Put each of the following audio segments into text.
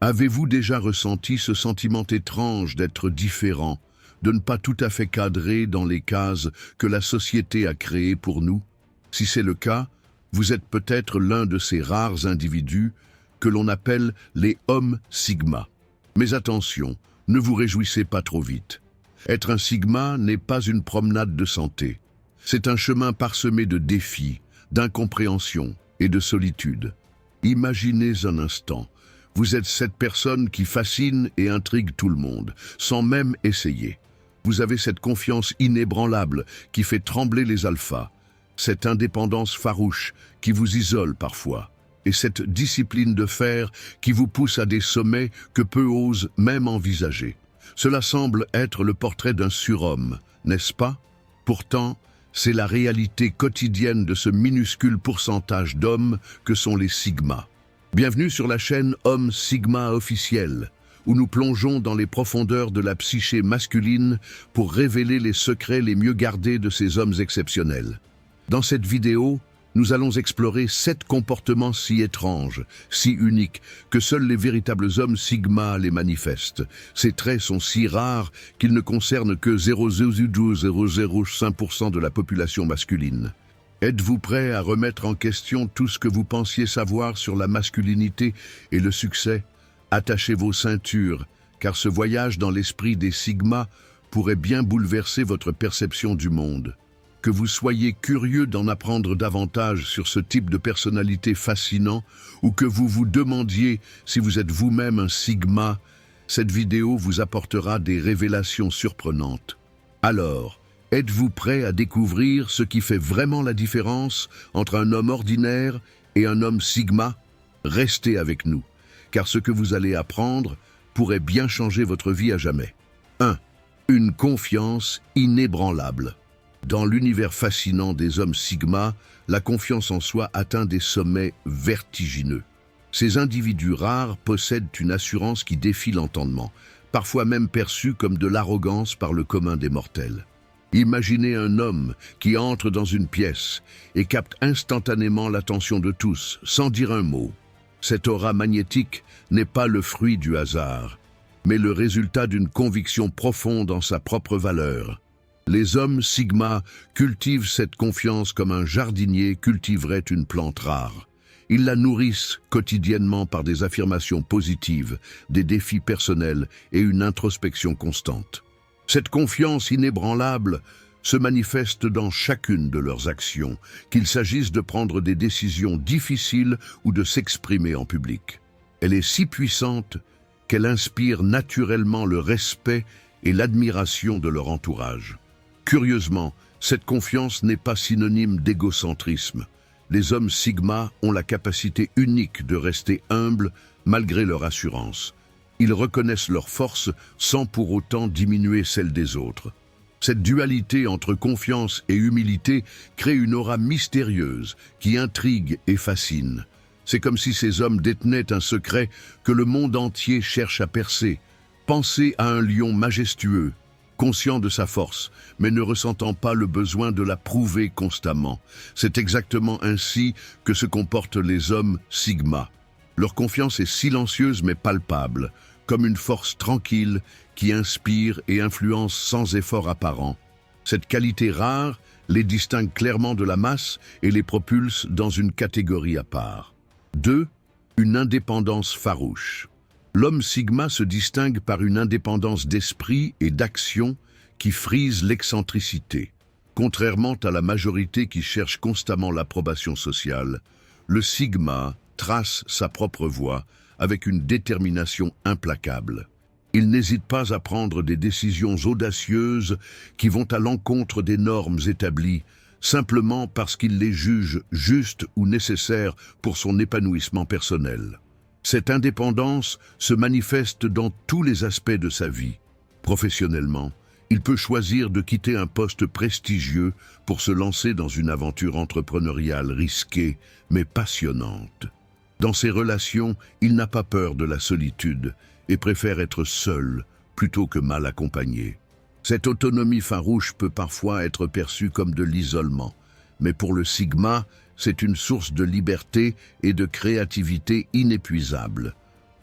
Avez-vous déjà ressenti ce sentiment étrange d'être différent, de ne pas tout à fait cadrer dans les cases que la société a créées pour nous? Si c'est le cas, vous êtes peut-être l'un de ces rares individus que l'on appelle les hommes sigma. Mais attention, ne vous réjouissez pas trop vite. Être un sigma n'est pas une promenade de santé. C'est un chemin parsemé de défis, d'incompréhension et de solitude. Imaginez un instant, vous êtes cette personne qui fascine et intrigue tout le monde, sans même essayer. Vous avez cette confiance inébranlable qui fait trembler les alphas, cette indépendance farouche qui vous isole parfois, et cette discipline de fer qui vous pousse à des sommets que peu osent même envisager. Cela semble être le portrait d'un surhomme, n'est-ce pas? Pourtant, c'est la réalité quotidienne de ce minuscule pourcentage d'hommes que sont les Sigma. Bienvenue sur la chaîne Homme Sigma officiel, où nous plongeons dans les profondeurs de la psyché masculine pour révéler les secrets les mieux gardés de ces hommes exceptionnels. Dans cette vidéo, nous allons explorer 7 comportements si étranges, si uniques, que seuls les véritables hommes Sigma les manifestent. Ces traits sont si rares qu'ils ne concernent que 0,005% de la population masculine. Êtes-vous prêt à remettre en question tout ce que vous pensiez savoir sur la masculinité et le succès? Attachez vos ceintures, car ce voyage dans l'esprit des Sigma pourrait bien bouleverser votre perception du monde. Que vous soyez curieux d'en apprendre davantage sur ce type de personnalité fascinant ou que vous vous demandiez si vous êtes vous-même un Sigma, cette vidéo vous apportera des révélations surprenantes. Alors, êtes-vous prêt à découvrir ce qui fait vraiment la différence entre un homme ordinaire et un homme Sigma? Restez avec nous, car ce que vous allez apprendre pourrait bien changer votre vie à jamais. 1. Une confiance inébranlable. Dans l'univers fascinant des hommes Sigma, la confiance en soi atteint des sommets vertigineux. Ces individus rares possèdent une assurance qui défie l'entendement, parfois même perçue comme de l'arrogance par le commun des mortels. Imaginez un homme qui entre dans une pièce et capte instantanément l'attention de tous, sans dire un mot. Cette aura magnétique n'est pas le fruit du hasard, mais le résultat d'une conviction profonde en sa propre valeur. Les hommes Sigma cultivent cette confiance comme un jardinier cultiverait une plante rare. Ils la nourrissent quotidiennement par des affirmations positives, des défis personnels et une introspection constante. Cette confiance inébranlable se manifeste dans chacune de leurs actions, qu'il s'agisse de prendre des décisions difficiles ou de s'exprimer en public. Elle est si puissante qu'elle inspire naturellement le respect et l'admiration de leur entourage. Curieusement, cette confiance n'est pas synonyme d'égocentrisme. Les hommes Sigma ont la capacité unique de rester humbles malgré leur assurance. Ils reconnaissent leur force sans pour autant diminuer celle des autres. Cette dualité entre confiance et humilité crée une aura mystérieuse qui intrigue et fascine. C'est comme si ces hommes détenaient un secret que le monde entier cherche à percer. Pensez à un lion majestueux, conscient de sa force, mais ne ressentant pas le besoin de la prouver constamment. C'est exactement ainsi que se comportent les hommes Sigma. Leur confiance est silencieuse mais palpable, comme une force tranquille qui inspire et influence sans effort apparent. Cette qualité rare les distingue clairement de la masse et les propulse dans une catégorie à part. 2. Une indépendance farouche. L'homme Sigma se distingue par une indépendance d'esprit et d'action qui frise l'excentricité. Contrairement à la majorité qui cherche constamment l'approbation sociale, le Sigma trace sa propre voie avec une détermination implacable. Il n'hésite pas à prendre des décisions audacieuses qui vont à l'encontre des normes établies, simplement parce qu'il les juge justes ou nécessaires pour son épanouissement personnel. Cette indépendance se manifeste dans tous les aspects de sa vie. Professionnellement, il peut choisir de quitter un poste prestigieux pour se lancer dans une aventure entrepreneuriale risquée, mais passionnante. Dans ses relations, il n'a pas peur de la solitude et préfère être seul plutôt que mal accompagné. Cette autonomie farouche peut parfois être perçue comme de l'isolement, mais pour le Sigma, c'est une source de liberté et de créativité inépuisable.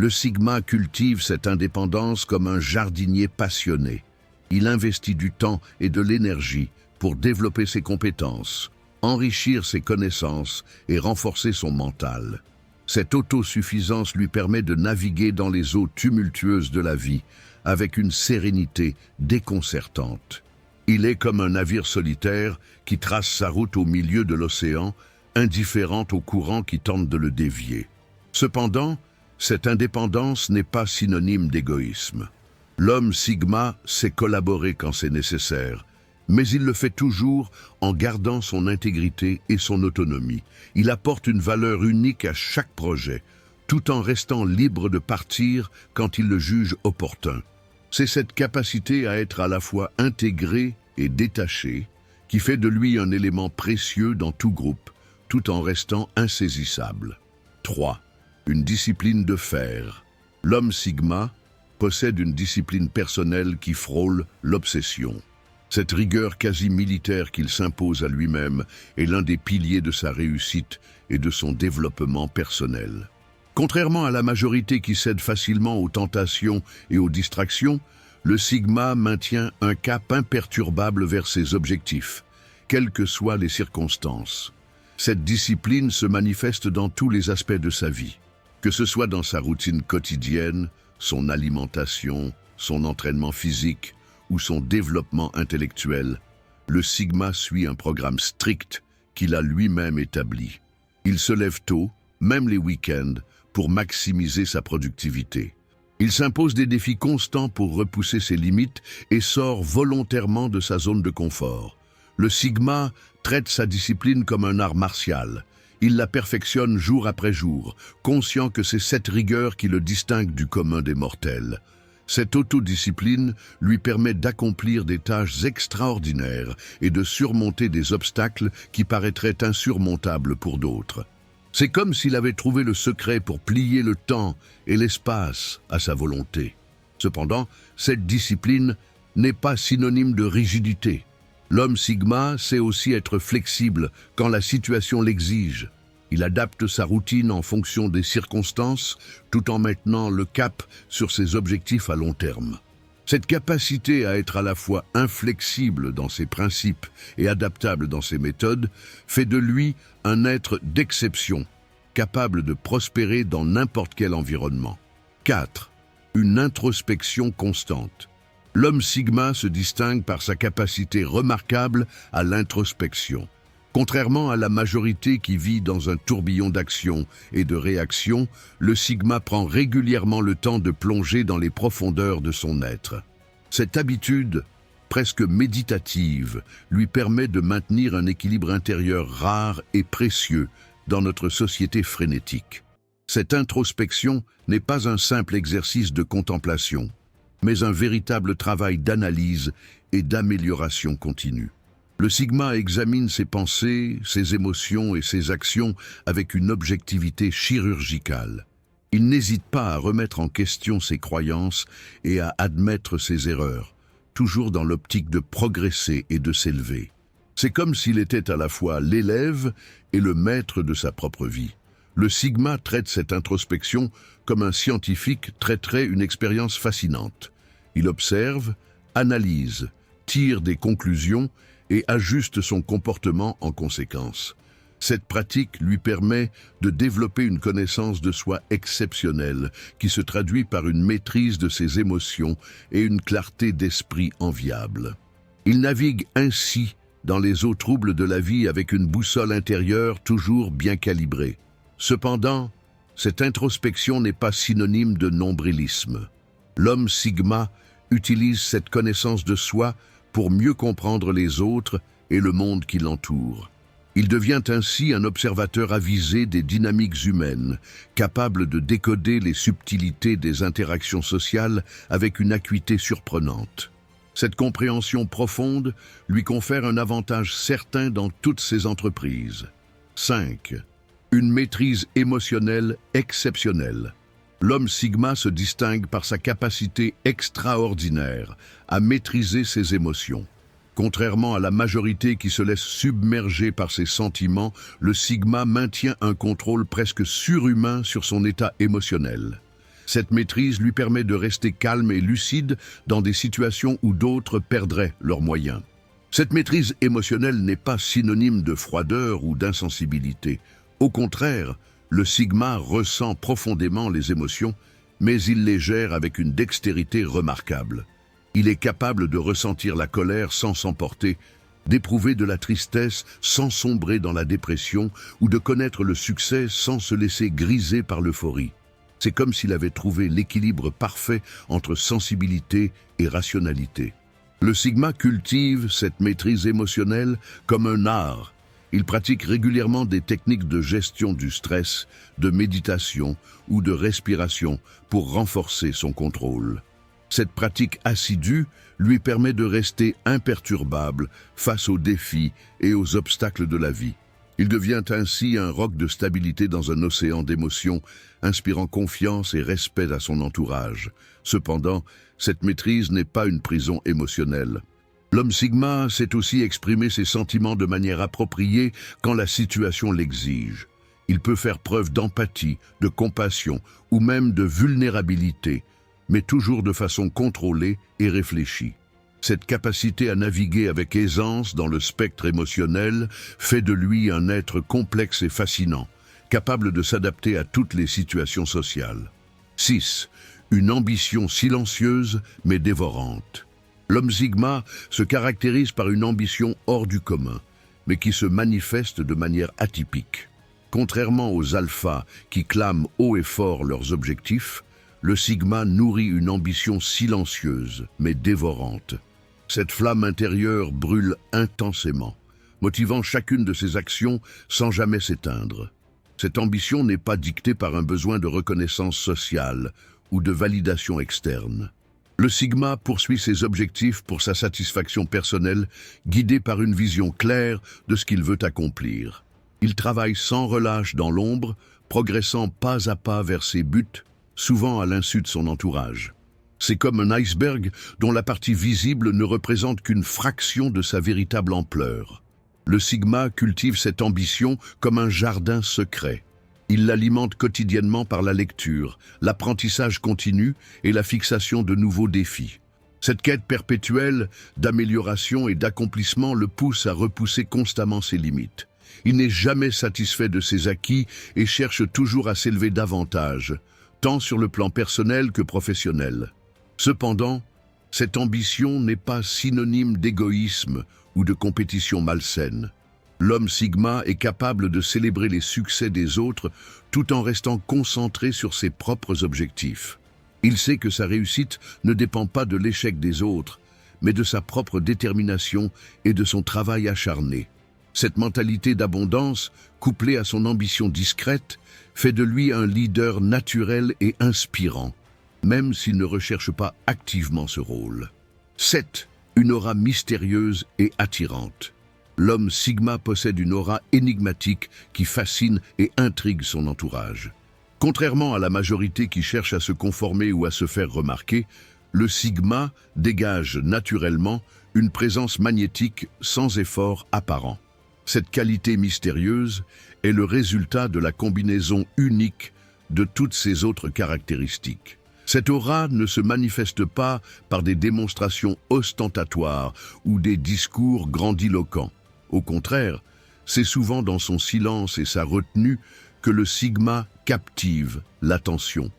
Le sigma cultive cette indépendance comme un jardinier passionné. Il investit du temps et de l'énergie pour développer ses compétences, enrichir ses connaissances et renforcer son mental. Cette autosuffisance lui permet de naviguer dans les eaux tumultueuses de la vie avec une sérénité déconcertante. Il est comme un navire solitaire qui trace sa route au milieu de l'océan, indifférent aux courants qui tentent de le dévier. Cependant, cette indépendance n'est pas synonyme d'égoïsme. L'homme sigma sait collaborer quand c'est nécessaire, mais il le fait toujours en gardant son intégrité et son autonomie. Il apporte une valeur unique à chaque projet, tout en restant libre de partir quand il le juge opportun. C'est cette capacité à être à la fois intégré et détaché qui fait de lui un élément précieux dans tout groupe, tout en restant insaisissable. 3. Une discipline de fer. L'homme sigma possède une discipline personnelle qui frôle l'obsession. Cette rigueur quasi militaire qu'il s'impose à lui-même est l'un des piliers de sa réussite et de son développement personnel. Contrairement à la majorité qui cède facilement aux tentations et aux distractions, le sigma maintient un cap imperturbable vers ses objectifs, quelles que soient les circonstances. Cette discipline se manifeste dans tous les aspects de sa vie, que ce soit dans sa routine quotidienne, son alimentation, son entraînement physique ou son développement intellectuel. Le sigma suit un programme strict qu'il a lui-même établi. Il se lève tôt, même les week-ends, pour maximiser sa productivité. Il s'impose des défis constants pour repousser ses limites et sort volontairement de sa zone de confort. Le sigma traite sa discipline comme un art martial. Il la perfectionne jour après jour, conscient que c'est cette rigueur qui le distingue du commun des mortels. Cette autodiscipline lui permet d'accomplir des tâches extraordinaires et de surmonter des obstacles qui paraîtraient insurmontables pour d'autres. C'est comme s'il avait trouvé le secret pour plier le temps et l'espace à sa volonté. Cependant, cette discipline n'est pas synonyme de rigidité. L'homme sigma sait aussi être flexible quand la situation l'exige. Il adapte sa routine en fonction des circonstances, tout en maintenant le cap sur ses objectifs à long terme. Cette capacité à être à la fois inflexible dans ses principes et adaptable dans ses méthodes fait de lui un être d'exception, capable de prospérer dans n'importe quel environnement. 4. Une introspection constante. L'homme sigma se distingue par sa capacité remarquable à l'introspection. Contrairement à la majorité qui vit dans un tourbillon d'actions et de réactions, le sigma prend régulièrement le temps de plonger dans les profondeurs de son être. Cette habitude, presque méditative, lui permet de maintenir un équilibre intérieur rare et précieux dans notre société frénétique. Cette introspection n'est pas un simple exercice de contemplation, mais un véritable travail d'analyse et d'amélioration continue. Le sigma examine ses pensées, ses émotions et ses actions avec une objectivité chirurgicale. Il n'hésite pas à remettre en question ses croyances et à admettre ses erreurs, toujours dans l'optique de progresser et de s'élever. C'est comme s'il était à la fois l'élève et le maître de sa propre vie. Le sigma traite cette introspection comme un scientifique traiterait une expérience fascinante. Il observe, analyse, tire des conclusions et ajuste son comportement en conséquence. Cette pratique lui permet de développer une connaissance de soi exceptionnelle qui se traduit par une maîtrise de ses émotions et une clarté d'esprit enviable. Il navigue ainsi dans les eaux troubles de la vie avec une boussole intérieure toujours bien calibrée. Cependant, cette introspection n'est pas synonyme de nombrilisme. L'homme sigma utilise cette connaissance de soi pour mieux comprendre les autres et le monde qui l'entoure. Il devient ainsi un observateur avisé des dynamiques humaines, capable de décoder les subtilités des interactions sociales avec une acuité surprenante. Cette compréhension profonde lui confère un avantage certain dans toutes ses entreprises. 5. Une maîtrise émotionnelle exceptionnelle. L'homme sigma se distingue par sa capacité extraordinaire à maîtriser ses émotions. Contrairement à la majorité qui se laisse submerger par ses sentiments, le sigma maintient un contrôle presque surhumain sur son état émotionnel. Cette maîtrise lui permet de rester calme et lucide dans des situations où d'autres perdraient leurs moyens. Cette maîtrise émotionnelle n'est pas synonyme de froideur ou d'insensibilité. Au contraire, le Sigma ressent profondément les émotions, mais il les gère avec une dextérité remarquable. Il est capable de ressentir la colère sans s'emporter, d'éprouver de la tristesse sans sombrer dans la dépression ou de connaître le succès sans se laisser griser par l'euphorie. C'est comme s'il avait trouvé l'équilibre parfait entre sensibilité et rationalité. Le Sigma cultive cette maîtrise émotionnelle comme un art. Il pratique régulièrement des techniques de gestion du stress, de méditation ou de respiration pour renforcer son contrôle. Cette pratique assidue lui permet de rester imperturbable face aux défis et aux obstacles de la vie. Il devient ainsi un roc de stabilité dans un océan d'émotions, inspirant confiance et respect à son entourage. Cependant, cette maîtrise n'est pas une prison émotionnelle. L'homme Sigma sait aussi exprimer ses sentiments de manière appropriée quand la situation l'exige. Il peut faire preuve d'empathie, de compassion ou même de vulnérabilité, mais toujours de façon contrôlée et réfléchie. Cette capacité à naviguer avec aisance dans le spectre émotionnel fait de lui un être complexe et fascinant, capable de s'adapter à toutes les situations sociales. 6. Une ambition silencieuse mais dévorante. L'homme Sigma se caractérise par une ambition hors du commun, mais qui se manifeste de manière atypique. Contrairement aux alphas qui clament haut et fort leurs objectifs, le Sigma nourrit une ambition silencieuse mais dévorante. Cette flamme intérieure brûle intensément, motivant chacune de ses actions sans jamais s'éteindre. Cette ambition n'est pas dictée par un besoin de reconnaissance sociale ou de validation externe. Le Sigma poursuit ses objectifs pour sa satisfaction personnelle, guidé par une vision claire de ce qu'il veut accomplir. Il travaille sans relâche dans l'ombre, progressant pas à pas vers ses buts, souvent à l'insu de son entourage. C'est comme un iceberg dont la partie visible ne représente qu'une fraction de sa véritable ampleur. Le Sigma cultive cette ambition comme un jardin secret. Il l'alimente quotidiennement par la lecture, l'apprentissage continu et la fixation de nouveaux défis. Cette quête perpétuelle d'amélioration et d'accomplissement le pousse à repousser constamment ses limites. Il n'est jamais satisfait de ses acquis et cherche toujours à s'élever davantage, tant sur le plan personnel que professionnel. Cependant, cette ambition n'est pas synonyme d'égoïsme ou de compétition malsaine. L'homme Sigma est capable de célébrer les succès des autres tout en restant concentré sur ses propres objectifs. Il sait que sa réussite ne dépend pas de l'échec des autres, mais de sa propre détermination et de son travail acharné. Cette mentalité d'abondance, couplée à son ambition discrète, fait de lui un leader naturel et inspirant, même s'il ne recherche pas activement ce rôle. 7. Une aura mystérieuse et attirante. L'homme Sigma possède une aura énigmatique qui fascine et intrigue son entourage. Contrairement à la majorité qui cherche à se conformer ou à se faire remarquer, le Sigma dégage naturellement une présence magnétique sans effort apparent. Cette qualité mystérieuse est le résultat de la combinaison unique de toutes ses autres caractéristiques. Cette aura ne se manifeste pas par des démonstrations ostentatoires ou des discours grandiloquents. Au contraire, c'est souvent dans son silence et sa retenue que le Sigma captive l'attention.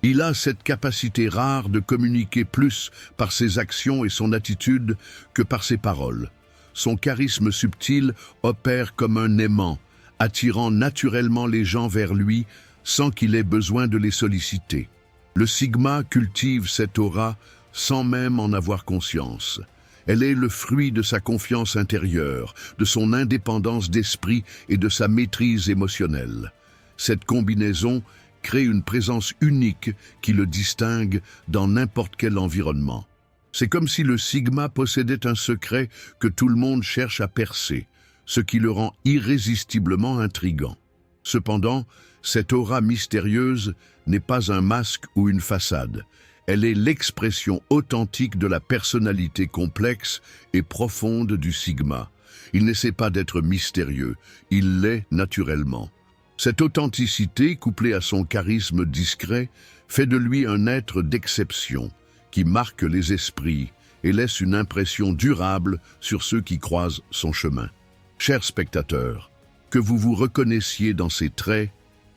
Il a cette capacité rare de communiquer plus par ses actions et son attitude que par ses paroles. Son charisme subtil opère comme un aimant, attirant naturellement les gens vers lui sans qu'il ait besoin de les solliciter. Le Sigma cultive cette aura sans même en avoir conscience. Elle est le fruit de sa confiance intérieure, de son indépendance d'esprit et de sa maîtrise émotionnelle. Cette combinaison crée une présence unique qui le distingue dans n'importe quel environnement. C'est comme si le Sigma possédait un secret que tout le monde cherche à percer, ce qui le rend irrésistiblement intrigant. Cependant, cette aura mystérieuse n'est pas un masque ou une façade. Elle est l'expression authentique de la personnalité complexe et profonde du Sigma. Il n'essaie pas d'être mystérieux, il l'est naturellement. Cette authenticité, couplée à son charisme discret, fait de lui un être d'exception qui marque les esprits et laisse une impression durable sur ceux qui croisent son chemin. Chers spectateurs, que vous vous reconnaissiez dans ces traits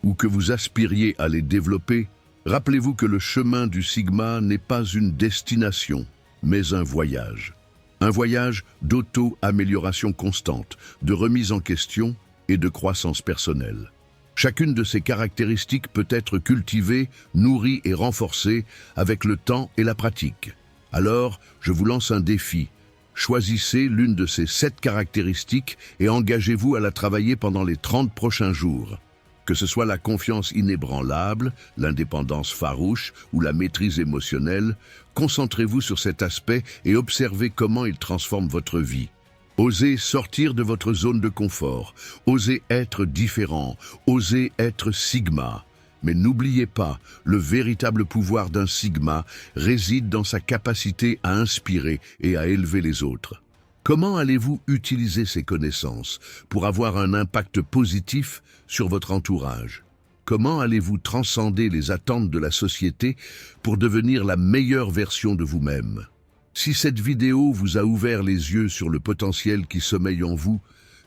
ou que vous aspiriez à les développer, rappelez-vous que le chemin du Sigma n'est pas une destination, mais un voyage. Un voyage d'auto-amélioration constante, de remise en question et de croissance personnelle. Chacune de ces caractéristiques peut être cultivée, nourrie et renforcée avec le temps et la pratique. Alors, je vous lance un défi. Choisissez l'une de ces 7 caractéristiques et engagez-vous à la travailler pendant les 30 prochains jours. Que ce soit la confiance inébranlable, l'indépendance farouche ou la maîtrise émotionnelle, concentrez-vous sur cet aspect et observez comment il transforme votre vie. Osez sortir de votre zone de confort, osez être différent, osez être Sigma. Mais n'oubliez pas, le véritable pouvoir d'un Sigma réside dans sa capacité à inspirer et à élever les autres. Comment allez-vous utiliser ces connaissances pour avoir un impact positif sur votre entourage? Comment allez-vous transcender les attentes de la société pour devenir la meilleure version de vous-même? Si cette vidéo vous a ouvert les yeux sur le potentiel qui sommeille en vous,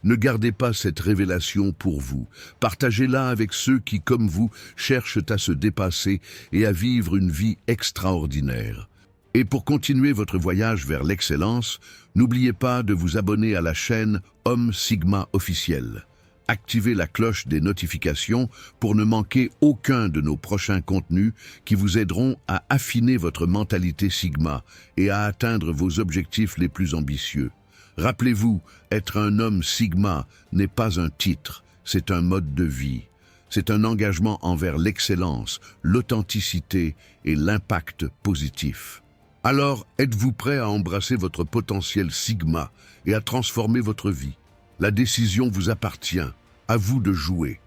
ne gardez pas cette révélation pour vous. Partagez-la avec ceux qui, comme vous, cherchent à se dépasser et à vivre une vie extraordinaire. Et pour continuer votre voyage vers l'excellence, n'oubliez pas de vous abonner à la chaîne Homme Sigma officiel. Activez la cloche des notifications pour ne manquer aucun de nos prochains contenus qui vous aideront à affiner votre mentalité Sigma et à atteindre vos objectifs les plus ambitieux. Rappelez-vous, être un homme Sigma n'est pas un titre, c'est un mode de vie. C'est un engagement envers l'excellence, l'authenticité et l'impact positif. Alors, êtes-vous prêt à embrasser votre potentiel Sigma et à transformer votre vie? La décision vous appartient, à vous de jouer.